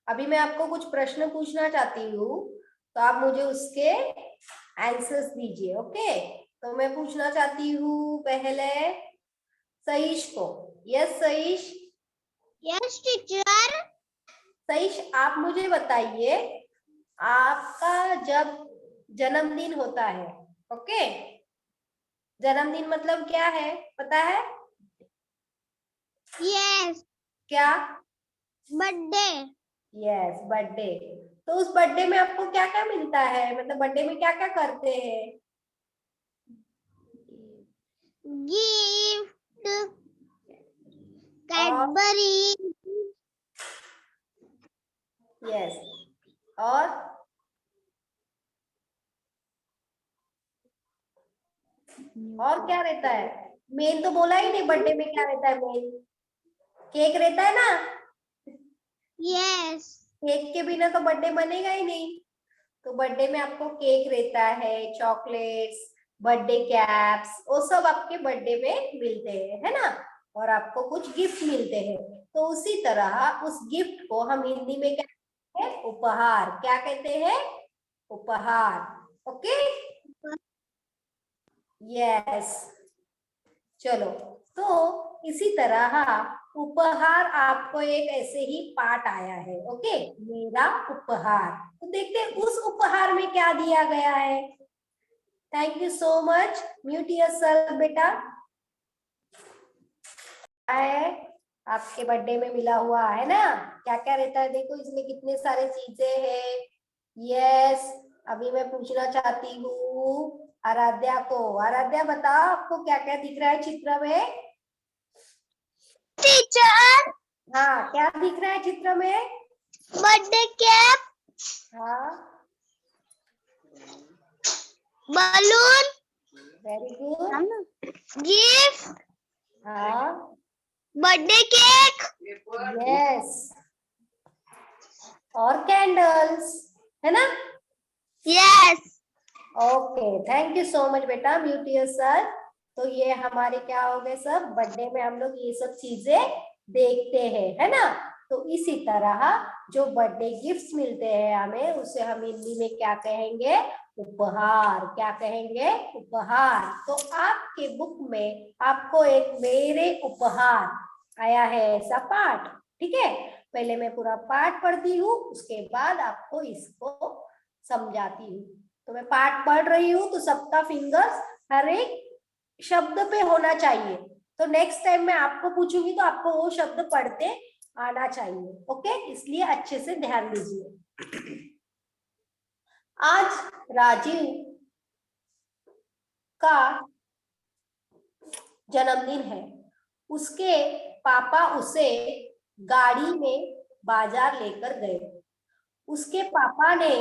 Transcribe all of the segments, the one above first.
अभी मैं आपको कुछ प्रश्न पूछना चाहती हूँ, तो आप मुझे उसके आंसर्स दीजिए। ओके, तो मैं पूछना चाहती हूँ पहले सईश को। Yes Saish. Yes teacher. Saish, आप मुझे बताइए, आपका जब जन्मदिन होता है, ओके, जन्मदिन मतलब क्या है पता है? यस, क्या? बर्थडे। Yes, birthday. तो उस बर्थडे में आपको क्या क्या मिलता है, मतलब बर्थडे में क्या क्या करते हैं? गिफ्ट, और कैडबरी, यस, और क्या रहता है? मेन तो बोला ही नहीं, बर्थडे में क्या रहता है मेन? केक रहता है ना। यस, केक के बिना तो बर्थडे बनेगा ही नहीं। तो बर्थडे में आपको केक रहता है, चॉकलेट्स, बर्थडे कैप्स, वो सब आपके बर्थडे में मिलते हैं, है ना। और आपको कुछ गिफ्ट मिलते हैं। तो उसी तरह उस गिफ्ट को हम हिंदी में क्या कहते हैं? उपहार। क्या कहते हैं? उपहार। Okay, yes. चलो, तो इसी तरह उपहार आपको एक ऐसे ही पाठ आया है। ओके, मेरा उपहार। तो देखते हैं उस उपहार में क्या दिया गया है। Thank you so much. Mute yourself बेटा। है आपके बर्थडे में मिला हुआ है ना, क्या क्या रहता है देखो, इसमें कितने सारे चीजें हैं। यस, अभी मैं पूछना चाहती हूँ आराध्या को। आराध्या बताओ, आपको क्या क्या दिख रहा है चित्र में? टीचर, हाँ, क्या दिख रहा है चित्र में? बर्थडे कैप, हाँ, बलून, वेरी गुड। गिफ्ट, हाँ, बर्थडे केक, यस, और कैंडल्स, है ना। Yes. Okay, thank you so much बेटा। Mute yourself. तो ये हमारे क्या हो गए सब, बर्थडे में हम लोग ये सब चीजें देखते हैं, है ना। तो इसी तरह जो बर्थडे गिफ्ट्स मिलते हैं हमें, उसे हम हिंदी में क्या कहेंगे? उपहार। क्या कहेंगे? उपहार। तो आपके बुक में आपको एक मेरे उपहार आया है ऐसा पाठ। ठीक है, पहले मैं पूरा पाठ पढ़ती हूँ, उसके बाद आपको इसको समझाती हूँ। तो मैं पाठ पढ़ रही हूँ, तो सबका फिंगर्स हर एक शब्द पे होना चाहिए। तो नेक्स्ट टाइम मैं आपको पूछूंगी तो आपको वो शब्द पढ़ते आना चाहिए। ओके, इसलिए अच्छे से ध्यान दीजिए। आज राजीव का जन्मदिन है। उसके पापा उसे गाड़ी में बाजार लेकर गए। उसके पापा ने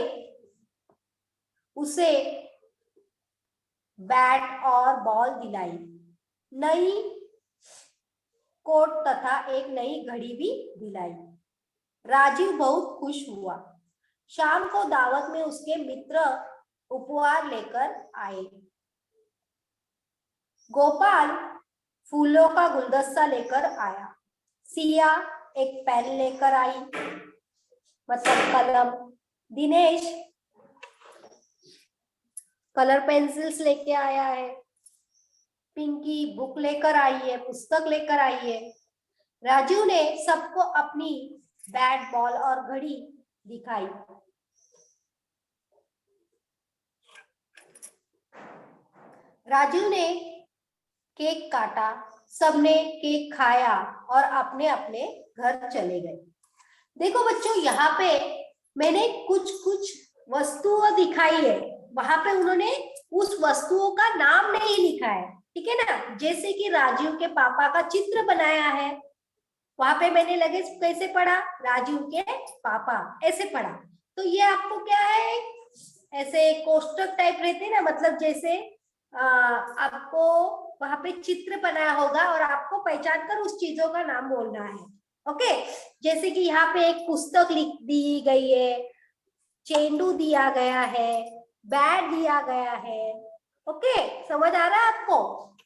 उसे बैट और बॉल दिलाई, नई कोट तथा एक नई घड़ी भी दिलाई। राजीव बहुत खुश हुआ। शाम को दावत में उसके मित्र उपहार लेकर आए। गोपाल फूलों का गुलदस्ता लेकर आया। सिया एक पेन लेकर आई, मतलब कलम। दिनेश कलर पेंसिल्स लेके आया है। पिंकी बुक लेकर आई है, पुस्तक लेकर आई है। राजू ने सबको अपनी बैट बॉल और घड़ी दिखाई। राजू ने केक काटा, सबने केक खाया और अपने अपने घर चले गए। देखो बच्चों, यहाँ पे मैंने कुछ कुछ वस्तुओं दिखाई है, वहां पे उन्होंने उस वस्तुओं का नाम नहीं लिखा है। ठीक है ना, जैसे कि राजीव के पापा का चित्र बनाया है, वहां पे मैंने लगे कैसे पढ़ा, राजीव के पापा ऐसे पढ़ा। तो ये आपको क्या है, ऐसे कोष्टक टाइप रहते ना, मतलब जैसे आपको वहां पे चित्र बनाया होगा और आपको पहचान कर उस चीजों का नाम बोलना है। ओके, जैसे कि यहाँ पे एक पुस्तक लिख दी गई है, चेंडू दिया गया है, बैट दिया गया है। ओके, समझ आ रहा है आपको?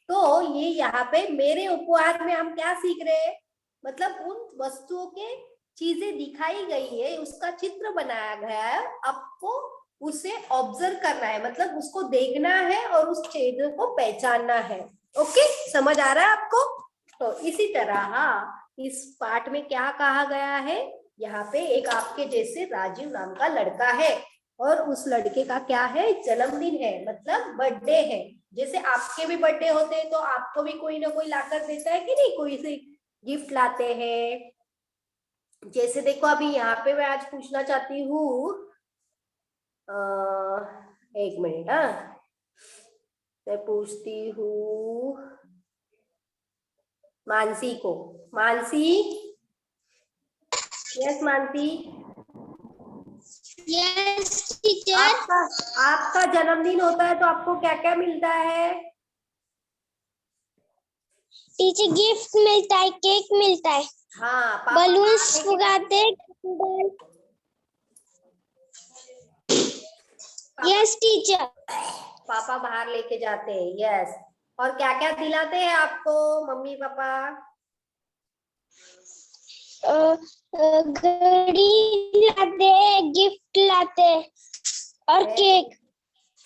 तो ये यहाँ पे मेरे उपहार में हम क्या सीख रहे हैं, मतलब उन वस्तुओं के चीजें दिखाई गई है उसका चित्र बनाया गया है, आपको उसे ऑब्जर्व करना है, मतलब उसको देखना है और उस चीजों को पहचानना है। ओके, समझ आ रहा है आपको? तो इसी तरह इस पाठ में क्या कहा गया है, यहाँ पे एक आपके जैसे राजीव नाम का लड़का है और उस लड़के का क्या है, जन्मदिन है, मतलब बर्थडे है। जैसे आपके भी बर्थडे होते हैं तो आपको भी कोई ना कोई लाकर देता है कि नहीं, कोई से गिफ्ट लाते हैं। जैसे देखो अभी यहाँ पे मैं आज पूछना चाहती हूँ, एक मिनट, मैं पूछती हूँ मानसी को। Mansi, yes Mansi, yes teacher. आपका आपका जन्मदिन होता है तो आपको क्या क्या मिलता है? टीचर गिफ्ट मिलता है, केक मिलता है, हाँ, पापा बलून्स बाहर लेके फुगाते। Yes teacher. पापा बाहर लेके जाते हैं, यस। और क्या क्या दिलाते हैं आपको मम्मी पापा? घड़ी लाते, गिफ्ट लाते और केक।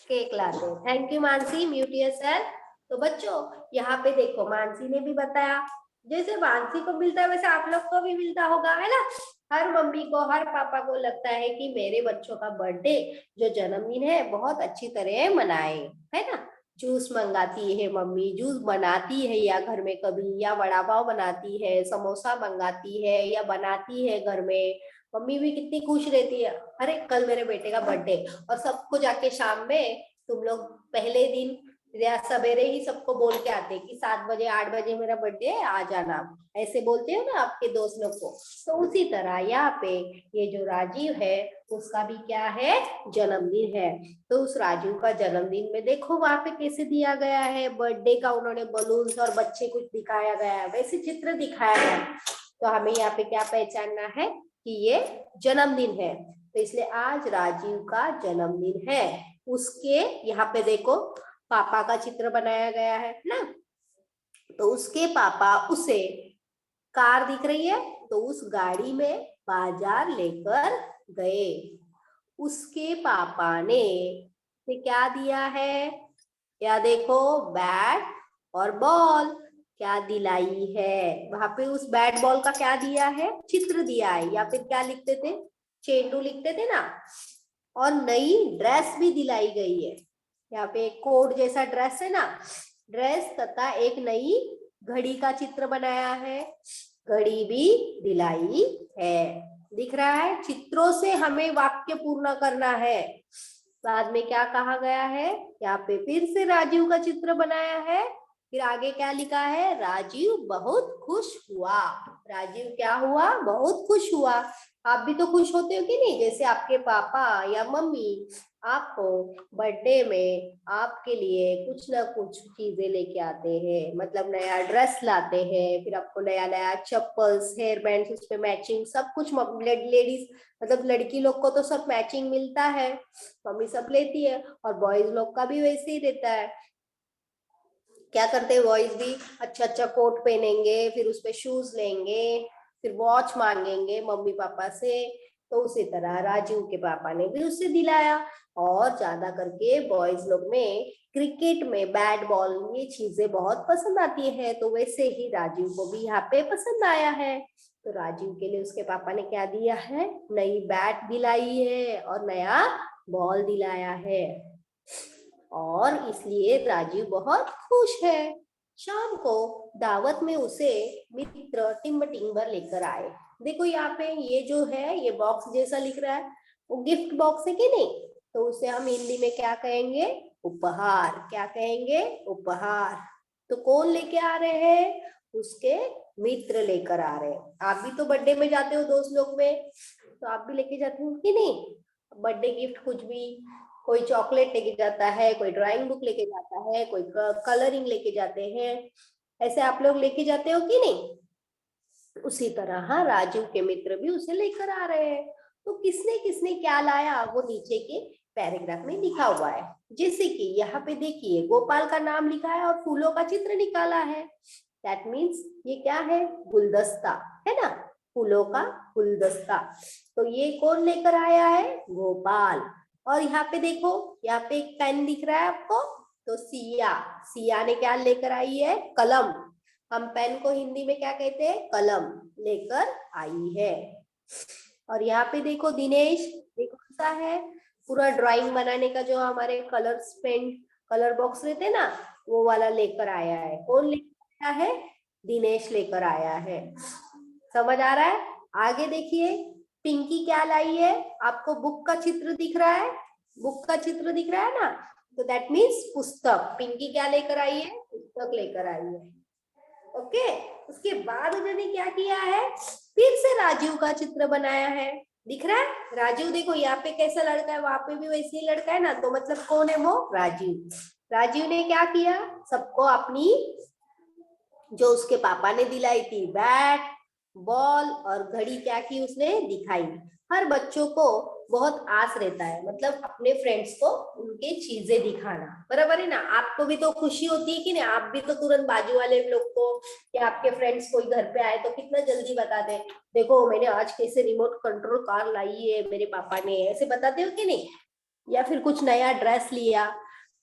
केक लाते हैं। Thank you Mansi, mute yourself. तो बच्चों यहाँ पे देखो मानसी ने भी बताया, जैसे मानसी को मिलता है वैसे आप लोग को भी मिलता होगा, है ना? हर मम्मी को, हर पापा को लगता है कि मेरे बच्चों का बर्थडे, जो जन्मदिन है, बहुत अच्छी तरह मनाए, है ना? जूस मंगाती है मम्मी, जूस बनाती है या घर में कभी, या वड़ा पाव बनाती है, समोसा मंगाती है या बनाती है घर में। मम्मी भी कितनी खुश रहती है, अरे कल मेरे बेटे का बर्थडे, और सबको जाके शाम में तुम लोग पहले दिन या सवेरे ही सबको बोल के आते कि 7 बजे 8 बजे मेरा बर्थडे है, आ जाना, ऐसे बोलते हो ना आपके दोस्त लोग को। तो उसी तरह यहाँ पे ये जो राजीव है उसका भी क्या है, जन्मदिन है। तो उस राजीव का जन्मदिन में देखो वहां पे कैसे दिया गया है, बर्थडे का उन्होंने बलून्स और बच्चे कुछ दिखाया गया है, वैसे चित्र दिखाया गया है। तो हमें यहाँ पे क्या पहचानना है कि ये जन्मदिन है, तो इसलिए आज राजीव का जन्मदिन है। उसके यहाँ पे देखो पापा का चित्र बनाया गया है ना, तो उसके पापा उसे, कार दिख रही है, तो उस गाड़ी में बाजार लेकर गए। उसके पापा ने क्या दिया है, या देखो बैट और बॉल क्या दिलाई है, वहां पे उस बैट बॉल का क्या दिया है, चित्र दिया है, या फिर क्या लिखते थे, चेंडू लिखते थे ना। और नई ड्रेस भी दिलाई गई है, यहाँ पे एक कोट जैसा ड्रेस है ना, ड्रेस तथा एक नई घड़ी का चित्र बनाया है, घड़ी भी दिलाई है। दिख रहा है, चित्रों से हमें वाक्य पूर्ण करना है। बाद में क्या कहा गया है, यहाँ पे फिर से राजीव का चित्र बनाया है, फिर आगे क्या लिखा है, राजीव बहुत खुश हुआ। राजीव क्या हुआ, बहुत खुश हुआ। आप भी तो खुश होते हो कि नहीं, जैसे आपके पापा या मम्मी आपको बर्थडे में आपके लिए कुछ ना कुछ चीजें लेके आते हैं, मतलब नया ड्रेस लाते हैं, फिर आपको नया नया चप्पल्स, हेयर बैंड, उसमें मैचिंग सब कुछ। लेडीज मतलब लड़की लोग को तो सब मैचिंग मिलता है, मम्मी सब लेती है, और बॉयज लोग का भी वैसे ही रहता है। क्या करते हैं बॉयज भी, अच्छा अच्छा कोट पहनेंगे, फिर उस पे शूज लेंगे, फिर वॉच मांगेंगे मम्मी पापा से। तो उसी तरह राजीव के पापा ने भी उससे दिलाया। और ज्यादा करके बॉयज लोग में क्रिकेट में बैट बॉल ये चीजें बहुत पसंद आती है, तो वैसे ही राजीव को भी यहाँ पे पसंद आया है। तो राजीव के लिए उसके पापा ने क्या दिया है, नई बैट दिलाई है और नया बॉल दिलाया है, और इसलिए राजीव बहुत खुश है। शाम को दावत में उसे मित्र टिम्बर टिम्बर लेकर आए। देखो यहाँ पे ये जो है, ये बॉक्स जैसा लिख रहा है, वो गिफ्ट बॉक्स है कि नहीं, तो उसे हम हिंदी में क्या कहेंगे, उपहार। क्या कहेंगे, उपहार। तो कौन लेके आ रहे हैं, उसके मित्र लेकर आ रहे हैं। आप भी तो बर्थडे में जाते हो दोस्त लोग में, तो आप भी लेके जाते हो कि नहीं बर्थडे गिफ्ट कुछ भी, कोई चॉकलेट लेके जाता है, कोई ड्राइंग बुक लेके जाता है, कोई कलरिंग लेके जाते हैं, ऐसे आप लोग लेके जाते हो कि नहीं। उसी तरह हाँ, राजू के मित्र भी उसे लेकर आ रहे हैं। तो किसने किसने क्या लाया वो नीचे के पैराग्राफ में लिखा हुआ है। जैसे कि यहाँ पे देखिए गोपाल का नाम लिखा है और फूलों का चित्र निकाला है, दैट मीन्स ये क्या है, गुलदस्ता है ना। फूलों का गुलदस्ता। तो ये कौन लेकर आया है? गोपाल। और यहाँ पे देखो, यहाँ पे एक पेन दिख रहा है आपको, तो सिया, सिया ने क्या लेकर आई है? कलम। हम पेन को हिंदी में क्या कहते हैं? कलम लेकर आई है। और यहाँ पे देखो दिनेश, ये कौन सा है? पूरा ड्राइंग बनाने का जो हमारे कलर्स पेंट कलर बॉक्स रहते हैं ना, वो वाला लेकर आया है। कौन लेकर आया है? दिनेश लेकर आया है। समझ आ रहा है? आगे देखिए, पिंकी क्या लाई है? आपको बुक का चित्र दिख रहा है? बुक का चित्र दिख रहा है ना, तो दैट मीन्स पुस्तक। पिंकी क्या लेकर आई है? पुस्तक लेकर आई है। ओके, उसके बाद उन्होंने क्या किया है? फिर से राजीव का चित्र बनाया है। दिख रहा है? राजीव देखो, यहाँ पे कैसा लड़का है, वहां पे भी वैसे ही लड़का है ना, तो मतलब कौन है वो? राजीव। राजीव ने क्या किया? सबको अपनी जो उसके पापा ने दिलाई थी, बैट, बॉल और घड़ी, क्या की उसने? दिखाई। हर बच्चों को बहुत आस रहता है, मतलब अपने फ्रेंड्स को उनके चीजें दिखाना, बराबर है ना? आपको भी तो खुशी होती है कि नहीं? आप भी तो तुरंत बाजू वाले लोग को या आपके फ्रेंड्स कोई घर पे आए तो कितना जल्दी बताते हैं, देखो मैंने आज कैसे रिमोट कंट्रोल कार लाई है मेरे पापा ने, ऐसे बताते हो कि नहीं? या फिर कुछ नया ड्रेस लिया,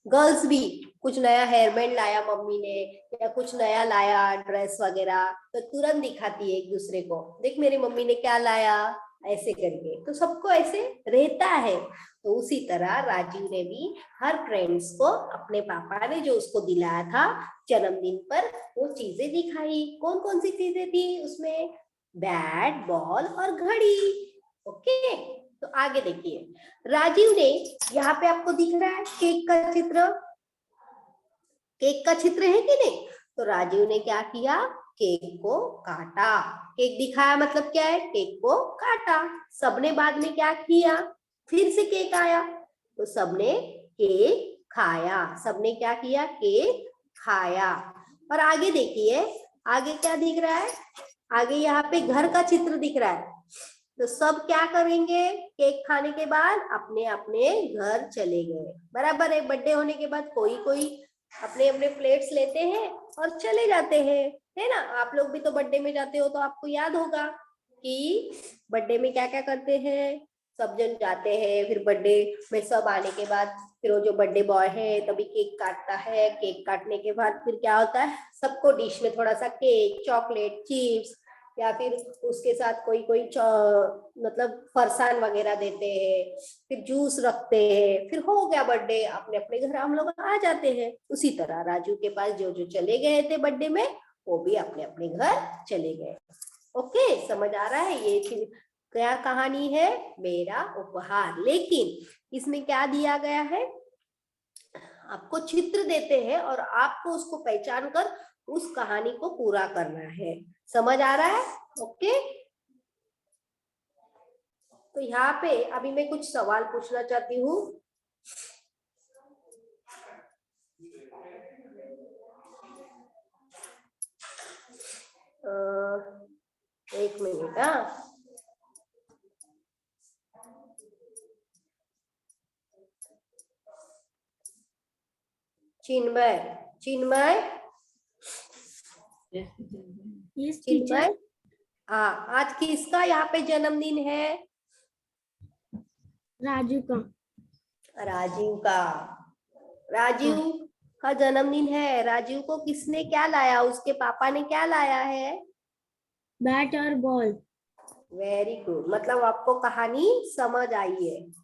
गर्ल्स भी कुछ नया हेयर बैंड लाया मम्मी ने, या कुछ नया लाया ड्रेस वगैरह, तो तुरंत दिखाती है एक दूसरे को, देख मेरी मम्मी ने क्या लाया, ऐसे करके। तो सबको ऐसे रहता है। तो उसी तरह राजीव ने भी हर फ्रेंड्स को अपने पापा ने जो उसको दिलाया था जन्मदिन पर, वो चीजें दिखाई। कौन कौन सी चीजें थी उसमें? बैट, बॉल और घड़ी। ओके, तो आगे देखिए, राजीव ने, यहाँ पे आपको दिख रहा है केक का चित्र, केक का चित्र है कि नहीं? तो राजीव ने क्या किया? केक को काटा। केक दिखाया मतलब क्या है? केक को काटा। सबने बाद में क्या किया? फिर से केक आया तो सबने केक खाया। सबने क्या किया? केक खाया। और आगे देखिए, आगे क्या दिख रहा है? आगे यहाँ पे घर का चित्र दिख रहा है। तो सब क्या करेंगे? केक खाने के बाद अपने अपने घर चले गए, बराबर है? बर्थडे होने के बाद कोई कोई अपने अपने प्लेट्स लेते हैं और चले जाते हैं, है ना? आप लोग भी तो बर्थडे में जाते हो, तो आपको याद होगा कि बर्थडे में क्या क्या करते हैं। सब जन जाते हैं, फिर बर्थडे में सब आने के बाद फिर वो जो बर्थडे बॉय है तभी केक काटता है। केक काटने के बाद फिर क्या होता है? सबको डिश में थोड़ा सा केक, चॉकलेट, चिप्स, या फिर उसके साथ कोई कोई मतलब फरसान वगैरह देते हैं, फिर जूस रखते हैं, फिर हो गया बर्थडे, अपने अपने घर हम लोग आ जाते हैं। उसी तरह राजू के पास जो जो चले गए थे बर्थडे में, वो भी अपने अपने घर चले गए। ओके, समझ आ रहा है? ये चीज क्या कहानी है? मेरा उपहार। लेकिन इसमें क्या दिया गया है? आपको चित्र देते हैं और आपको उसको पहचान कर उस कहानी को पूरा करना है। समझ आ रहा है? ओके, तो यहाँ पे अभी मैं कुछ सवाल पूछना चाहती हूँ। एक मिनट। हाँ, चिन्मय, चिन्मय, चिन्मय, हाँ, आज किसका यहाँ पे जन्मदिन है? राजू का। राजीव का। राजीव का जन्मदिन है। राजीव को किसने क्या लाया? उसके पापा ने क्या लाया है? बैट और बॉल। वेरी गुड, मतलब आपको कहानी समझ आई है।